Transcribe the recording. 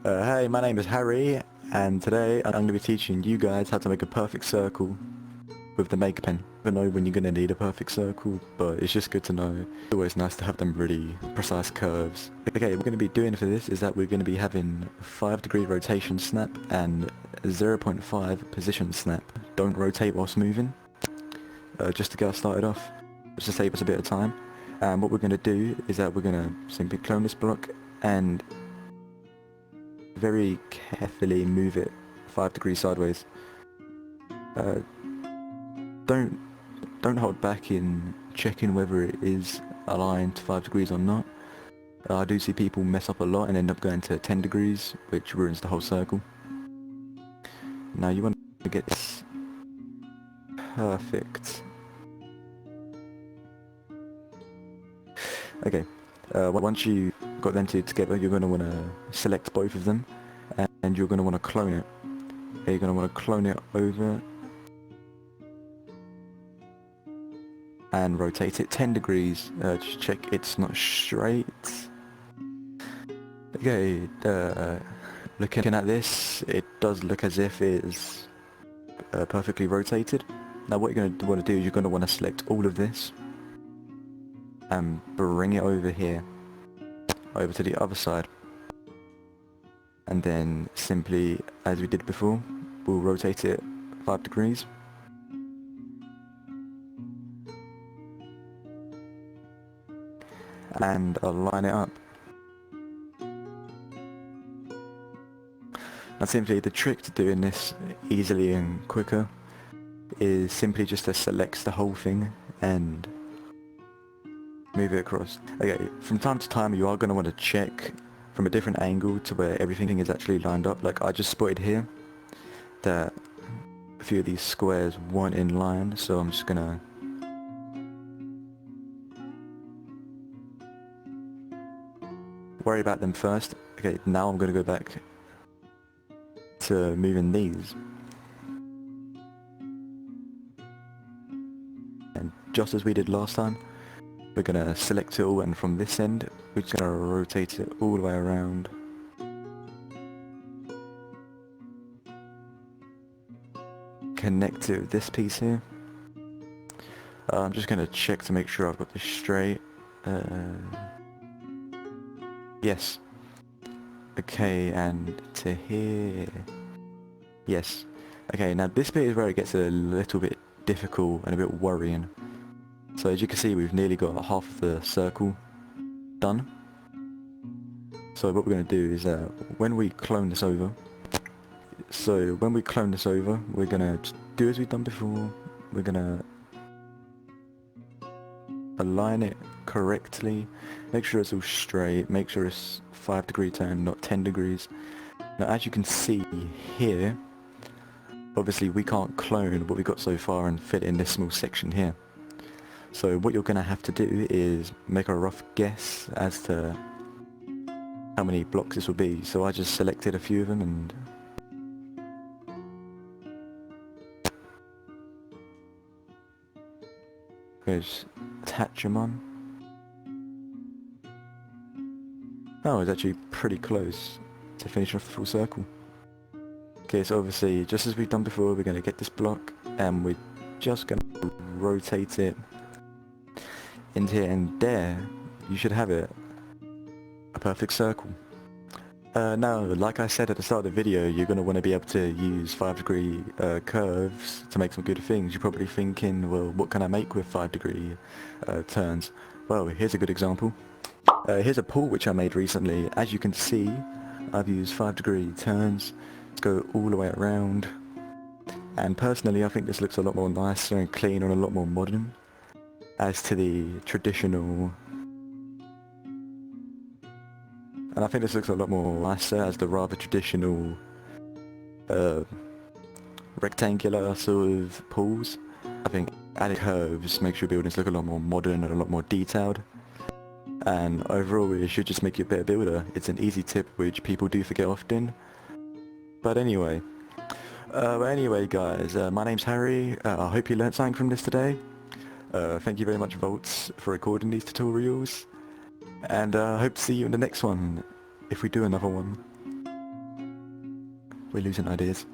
Hey, my name is Harry, and today I'm going to be teaching you guys how to make a perfect circle with the make pen. I don't know when you're going to need a perfect circle, but it's just good to know. It's always nice to have them really precise curves. Okay, what we're going to be doing for this is that we're going to be having 5-degree rotation snap and 0.5 position snap. Don't rotate whilst moving, just to get us started off, just to save us a bit of time. And what we're going to do is that we're going to simply clone this block and very carefully move it 5 degrees sideways. Don't hold back in checking whether it is aligned 5 degrees or not. I do see people mess up a lot and end up going to 10 degrees, which ruins the whole circle. Now you want to get this perfect. Okay, once you got them two together, you're going to want to select both of them and you're going to want to clone it. Okay, you're going to want to clone it over and rotate it 10 degrees, just check it's not straight. Okay, looking at this, it does look as if it is perfectly rotated. Now what you're going to want to do is you're going to want to select all of this and bring it over here, over to the other side, and then simply, as we did before, we'll rotate it 5 degrees. And align it up. Now simply the trick to doing this easily and quicker is simply just to select the whole thing and move it across. Okay, from time to time you are going to want to check from a different angle to where everything is actually lined up. Like I just spotted here that a few of these squares weren't in line, so I'm just going to worry about them first. Okay, now I'm going to go back to moving these. And just as we did last time, we're going to select it all, and from this end, we're just going to rotate it all the way around. Connect it with this piece here. I'm just going to check to make sure I've got this straight. Yes. Okay, and to here. Yes. Okay, now this bit is where it gets a little bit difficult and a bit worrying. So as you can see, we've nearly got half of the circle done. So what we're going to do is when we clone this over, we're going to do as we've done before. We're going to align it correctly, make sure it's all straight, make sure it's 5-degree turn, not 10 degrees. Now as you can see here, obviously we can't clone what we got so far and fit in this small section here. So what you're going to have to do is make a rough guess as to how many blocks this will be. So I just selected a few of them and just attach them on. Oh, it's actually pretty close to finish off the full circle. Okay, so obviously, just as we've done before, we're going to get this block and we're just going to rotate it into here, and there you should have it, a perfect circle. Now, like I said at the start of the video, you're going to want to be able to use 5-degree curves to make some good things. You're probably thinking, well, what can I make with 5-degree turns? Well, here's a good example. Here's a pool which I made recently. As you can see, I've used 5-degree turns to go all the way around. And personally, I think this looks a lot more nicer and cleaner and a lot more modern as to the traditional. And I think this looks a lot more nicer as the rather traditional rectangular sort of pools. I think adding curves makes your buildings look a lot more modern and a lot more detailed. And overall it should just make you a better builder. It's an easy tip which people do forget often. But anyway. Guys, my name's Harry. I hope you learnt something from this today. Thank you very much Volts for recording these tutorials. And I hope to see you in the next one, if we do another one. We're losing ideas.